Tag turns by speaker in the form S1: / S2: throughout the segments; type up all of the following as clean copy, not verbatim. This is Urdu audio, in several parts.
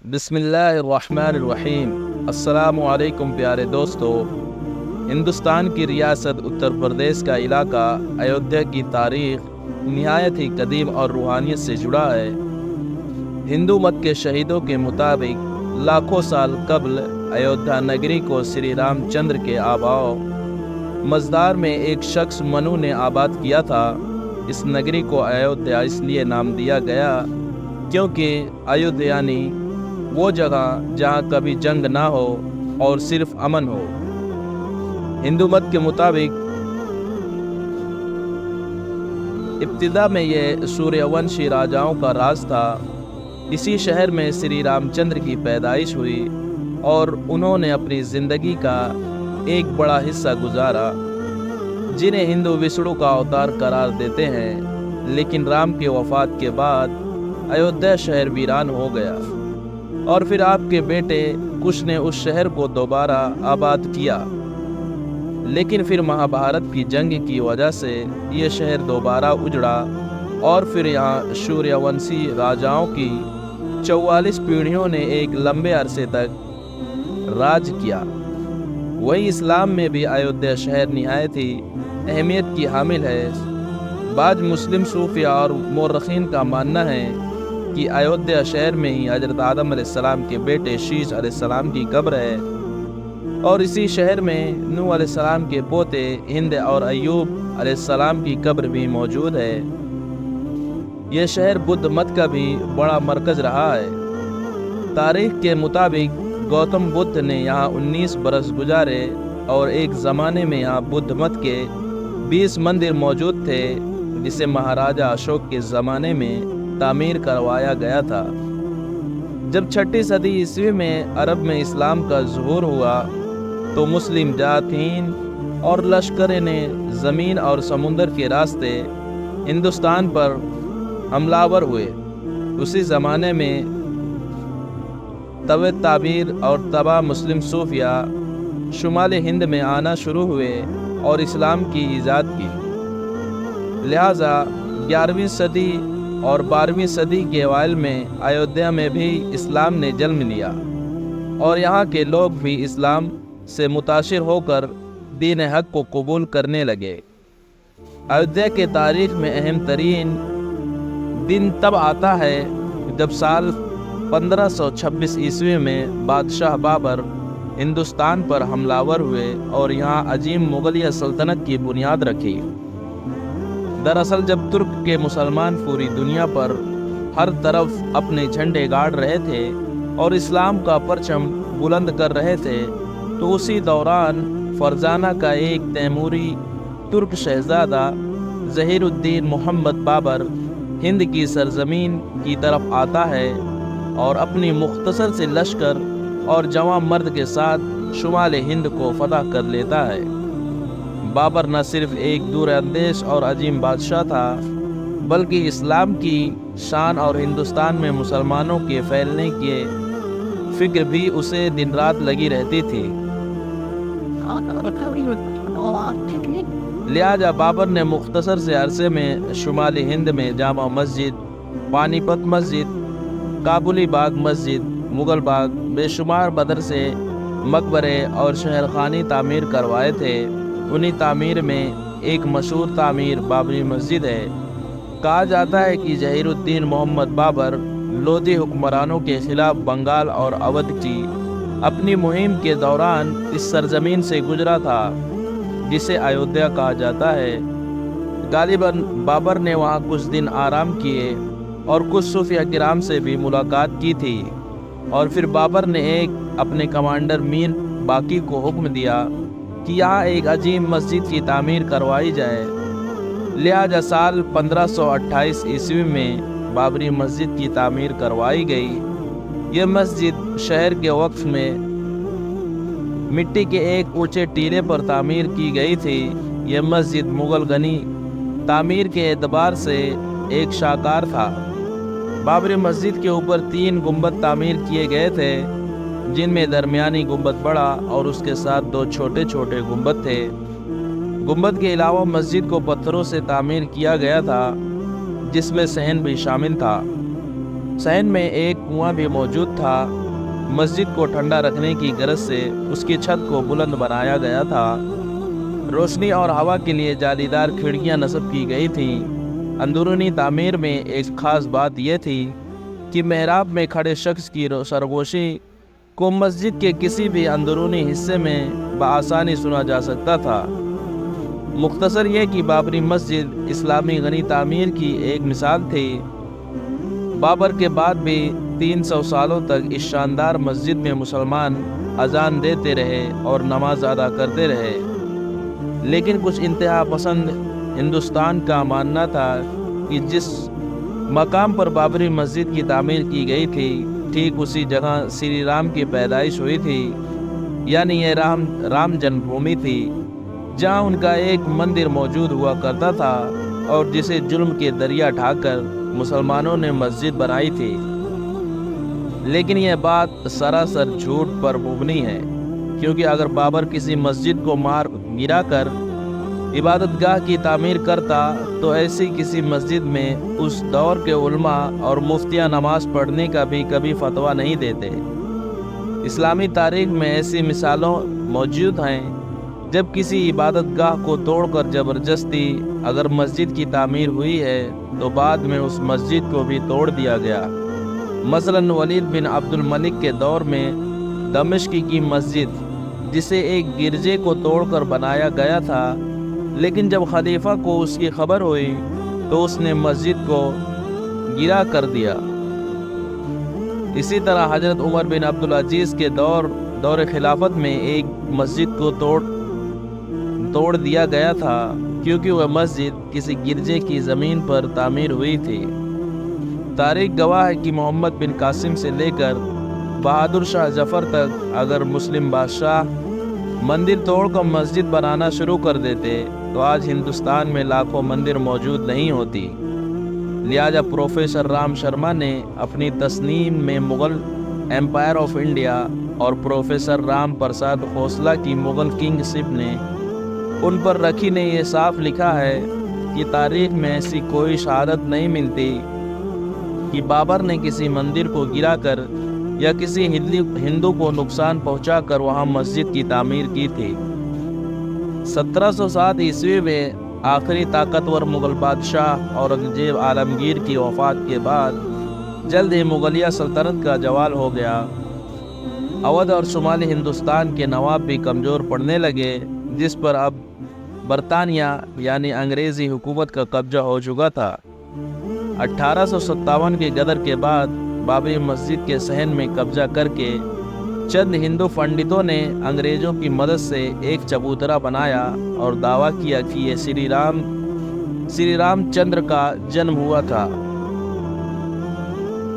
S1: بسم اللہ الرحمن الرحیم۔ السلام علیکم پیارے دوستو۔ ہندوستان کی ریاست اتر پردیش کا علاقہ ایودھیا کی تاریخ نہایت ہی قدیم اور روحانیت سے جڑا ہے۔ ہندو مت کے شہیدوں کے مطابق لاکھوں سال قبل ایودھیا نگری کو سری رام چندر کے آباؤ مزدار میں ایک شخص منو نے آباد کیا تھا۔ اس نگری کو ایودھیا اس لیے نام دیا گیا کیونکہ ایودھیا یعنی وہ جگہ جہاں کبھی جنگ نہ ہو اور صرف امن ہو۔ ہندو مت کے مطابق ابتدا میں یہ سوریہ ونشی راجاؤں کا راز تھا۔ اسی شہر میں سری رام چندر کی پیدائش ہوئی اور انہوں نے اپنی زندگی کا ایک بڑا حصہ گزارا، جنہیں ہندو وشنو کا اوتار قرار دیتے ہیں۔ لیکن رام کے وفات کے بعد ایودھیا شہر ویران ہو گیا اور پھر آپ کے بیٹے کش نے اس شہر کو دوبارہ آباد کیا۔ لیکن پھر مہابھارت کی جنگ کی وجہ سے یہ شہر دوبارہ اجڑا اور پھر یہاں سوریہ ونشی راجاؤں کی 44 پیڑھیوں نے ایک لمبے عرصے تک راج کیا۔ وہی اسلام میں بھی ایودھیا شہر نہایت ہی اہمیت کی حامل ہے۔ بعض مسلم صوفیہ اور مورخین کا ماننا ہے کہ ایودھیا شہر میں ہی حضرت آدم علیہ السلام کے بیٹے شیش علیہ السلام کی قبر ہے، اور اسی شہر میں نوح علیہ السلام کے پوتے ہند اور ایوب علیہ السلام کی قبر بھی موجود ہے۔ یہ شہر بدھ مت کا بھی بڑا مرکز رہا ہے۔ تاریخ کے مطابق گوتم بدھ نے یہاں 19 برس گزارے اور ایک زمانے میں یہاں بدھ مت کے 20 مندر موجود تھے، جسے مہاراجا اشوک کے زمانے میں تعمیر کروایا گیا تھا۔ جب 6 صدی عیسوی میں عرب میں اسلام کا ظہور ہوا تو مسلم جراثیم اور لشکریں نے زمین اور سمندر کے راستے ہندوستان پر حملہ آور ہوئے۔ اسی زمانے میں طب تعبیر اور تباہ مسلم صوفیہ شمال ہند میں آنا شروع ہوئے اور اسلام کی ایجاد کی۔ لہٰذا 11ویں صدی اور 12ویں صدی کے اوائل میں ایودھیا میں بھی اسلام نے جنم لیا اور یہاں کے لوگ بھی اسلام سے متاثر ہو کر دین حق کو قبول کرنے لگے۔ ایودھیا کے تاریخ میں اہم ترین دن تب آتا ہے جب سال 1526 عیسوی میں بادشاہ بابر ہندوستان پر حملہ آور ہوئے اور یہاں عظیم مغلیہ سلطنت کی بنیاد رکھی۔ دراصل جب ترک کے مسلمان پوری دنیا پر ہر طرف اپنے جھنڈے گاڑ رہے تھے اور اسلام کا پرچم بلند کر رہے تھے تو اسی دوران فرزانہ کا ایک تیموری ترک شہزادہ ظہیر الدین محمد بابر ہند کی سرزمین کی طرف آتا ہے اور اپنی مختصر سے لشکر اور جوان مرد کے ساتھ شمال ہند کو فتح کر لیتا ہے۔ بابر نہ صرف ایک دور اندیش اور عظیم بادشاہ تھا بلکہ اسلام کی شان اور ہندوستان میں مسلمانوں کے پھیلنے کی فکر بھی اسے دن رات لگی رہتی تھی۔ لہٰذا بابر نے مختصر سے عرصے میں شمالی ہند میں جامع مسجد، پانی پت مسجد، کابلی باغ مسجد، مغل باغ، بے شمار مدرسے، مقبرے اور شہرخانی تعمیر کروائے تھے۔ انہی تعمیر میں ایک مشہور تعمیر بابری مسجد ہے۔ کہا جاتا ہے کہ ظہیر الدین محمد بابر لودھی حکمرانوں کے خلاف بنگال اور اودھ کی اپنی مہم کے دوران اس سرزمین سے گزرا تھا جسے ایودھیا کہا جاتا ہے۔ غالباً بابر نے وہاں کچھ دن آرام کیے اور کچھ صوفیہ کرام سے بھی ملاقات کی تھی، اور پھر بابر نے اپنے کمانڈر میر باقی کو حکم دیا کہ یہاں ایک عظیم مسجد کی تعمیر کروائی جائے۔ لہٰذا سال 1528 عیسوی میں بابری مسجد کی تعمیر کروائی گئی۔ یہ مسجد شہر کے وقف میں مٹی کے ایک اونچے ٹیلے پر تعمیر کی گئی تھی۔ یہ مسجد مغل غنی تعمیر کے اعتبار سے ایک شاہکار تھا۔ بابری مسجد کے اوپر 3 گنبد تعمیر کیے گئے تھے، جن میں درمیانی گنبد بڑا اور اس کے ساتھ 2 چھوٹے چھوٹے گنبد تھے۔ گنبد کے علاوہ مسجد کو پتھروں سے تعمیر کیا گیا تھا، جس میں صحن بھی شامل تھا۔ صحن میں ایک کنواں بھی موجود تھا۔ مسجد کو ٹھنڈا رکھنے کی غرض سے اس کی چھت کو بلند بنایا گیا تھا۔ روشنی اور ہوا کے لیے جالی دار کھڑکیاں نصب کی گئی تھیں۔ اندرونی تعمیر میں ایک خاص بات یہ تھی کہ محراب میں کھڑے شخص کی سرگوشی کو مسجد کے کسی بھی اندرونی حصے میں بآسانی سنا جا سکتا تھا۔ مختصر یہ کہ بابری مسجد اسلامی غنی تعمیر کی ایک مثال تھی۔ بابر کے بعد بھی 300 سالوں تک اس شاندار مسجد میں مسلمان اذان دیتے رہے اور نماز ادا کرتے رہے، لیکن کچھ انتہا پسند ہندوستان کا ماننا تھا کہ جس مقام پر بابری مسجد کی تعمیر کی گئی تھی ٹھیک اسی جگہ سری رام کی پیدائش ہوئی تھی، یعنی یہ رام جنم بھومی تھی، جہاں ان کا ایک مندر موجود ہوا کرتا تھا اور جسے ظلم کے دریا ڈھا کر مسلمانوں نے مسجد بنائی تھی۔ لیکن یہ بات سراسر جھوٹ پر مبنی ہے، کیونکہ اگر بابر کسی مسجد کو مار گرا کر عبادت گاہ کی تعمیر کرتا تو ایسی کسی مسجد میں اس دور کے علماء اور مفتیاں نماز پڑھنے کا بھی کبھی فتویٰ نہیں دیتے۔ اسلامی تاریخ میں ایسی مثالوں موجود ہیں جب کسی عبادت گاہ کو توڑ کر زبردستی اگر مسجد کی تعمیر ہوئی ہے تو بعد میں اس مسجد کو بھی توڑ دیا گیا۔ مثلاً ولید بن عبد الملک کے دور میں دمشق کی مسجد، جسے ایک گرجے کو توڑ کر بنایا گیا تھا، لیکن جب خلیفہ کو اس کی خبر ہوئی تو اس نے مسجد کو گرا کر دیا۔ اسی طرح حضرت عمر بن عبدالعزیز کے دور خلافت میں ایک مسجد کو توڑ دیا گیا تھا، کیونکہ وہ مسجد کسی گرجے کی زمین پر تعمیر ہوئی تھی۔ تاریخ گواہ ہے کہ محمد بن قاسم سے لے کر بہادر شاہ ظفر تک اگر مسلم بادشاہ مندر توڑ کر مسجد بنانا شروع کر دیتے تو آج ہندوستان میں لاکھوں مندر موجود نہیں ہوتی۔ لہذا پروفیسر رام شرما نے اپنی تصنیم میں مغل ایمپائر آف انڈیا اور پروفیسر رام پرساد کھوسلا کی مغل کنگ شپ نے ان پر رکھی نے یہ صاف لکھا ہے کہ تاریخ میں ایسی کوئی شہادت نہیں ملتی کہ بابر نے کسی مندر کو گرا کر یا کسی ہندو کو نقصان پہنچا کر وہاں مسجد کی تعمیر کی تھی۔ 1707 عیسوی میں آخری طاقتور مغل بادشاہ اورنگزیب عالمگیر کی وفات کے بعد جلد ہی مغلیہ سلطنت کا زوال ہو گیا۔ اودھ اور شمالی ہندوستان کے نواب بھی کمزور پڑنے لگے، جس پر اب برطانیہ یعنی انگریزی حکومت کا قبضہ ہو چکا تھا۔ 1857 کے غدر کے بعد بابری مسجد کے صحن میں قبضہ کر کے چند ہندو پنڈتوں نے انگریزوں کی مدد سے ایک چبوترا بنایا اور دعویٰ کیا کہ یہ سری رام چندر کا جنم ہوا تھا۔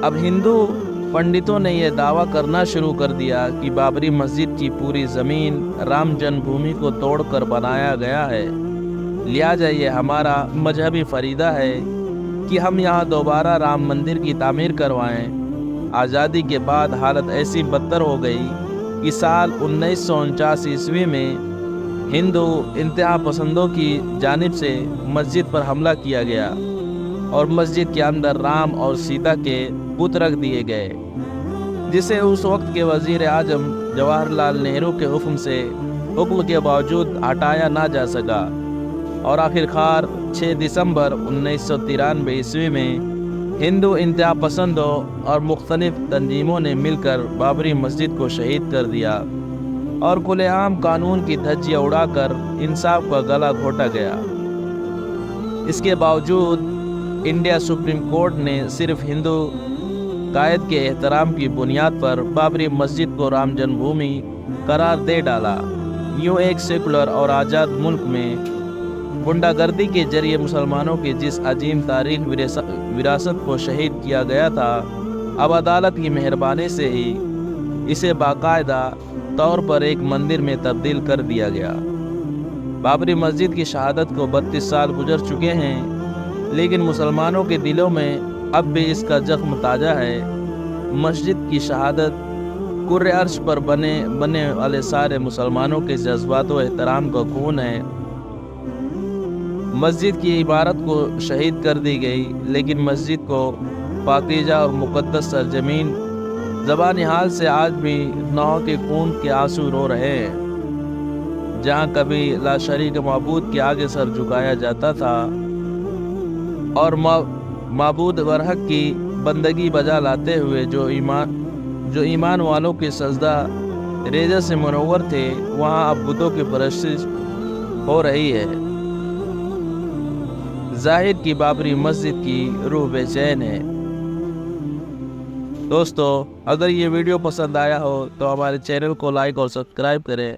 S1: اب ہندو پنڈتوں نے یہ دعویٰ کرنا شروع کر دیا کہ بابری مسجد کی پوری زمین رام جنم بھومی کو توڑ کر بنایا گیا ہے، لہٰذا یہ ہمارا مذہبی فریضہ ہے کہ ہم یہاں دوبارہ رام مندر کی تعمیر کروائیں۔ آزادی کے بعد حالت ایسی بدتر ہو گئی کہ سال 1949 عیسوی میں ہندو انتہا پسندوں کی جانب سے مسجد پر حملہ کیا گیا اور مسجد کے اندر رام اور سیتا کے بت رکھ دیے گئے، جسے اس وقت کے وزیر اعظم جواہر لال نہرو کے حکم کے باوجود ہٹایا نہ جا سکا، اور آخرکار 6 دسمبر 1993 عیسوی میں ہندو انتہا پسندوں اور مختلف تنظیموں نے مل کر بابری مسجد کو شہید کر دیا اور کھلے عام قانون کی دھجیاں اڑا کر انصاف کا گلا گھونٹا گیا۔ اس کے باوجود انڈیا سپریم کورٹ نے صرف ہندو قائد کے احترام کی بنیاد پر بابری مسجد کو رام جنم بھومی قرار دے ڈالا۔ یوں ایک سیکولر اور آزاد ملک میں گنڈا گردی کے ذریعے مسلمانوں کی جس عظیم تاریخ وراثت کو شہید کیا گیا تھا، اب عدالت کی مہربانی سے ہی اسے باقاعدہ طور پر ایک مندر میں تبدیل کر دیا گیا۔ بابری مسجد کی شہادت کو 32 سال گزر چکے ہیں، لیکن مسلمانوں کے دلوں میں اب بھی اس کا زخم تازہ ہے۔ مسجد کی شہادت کرۂ عرش پر بنے والے سارے مسلمانوں کے جذبات و احترام کا خون ہے۔ مسجد کی عمارت کو شہید کر دی گئی، لیکن مسجد کو پاکیزہ اور مقدس سرزمین زبانی حال سے آج بھی نوح کے خون کے آنسو رو رہے ہیں، جہاں کبھی لا شریک معبود کے آگے سر جھکایا جاتا تھا اور معبود برحق کی بندگی بجا لاتے ہوئے جو ایمان والوں کے سجدہ ریزہ سے منور تھے، وہاں اب بتوں کی پرستش ہو رہی ہے۔ ظاہر کی بابری مسجد کی روح بے چین ہے۔ دوستو، اگر یہ ویڈیو پسند آیا ہو تو ہمارے چینل کو لائک اور سبسکرائب کریں۔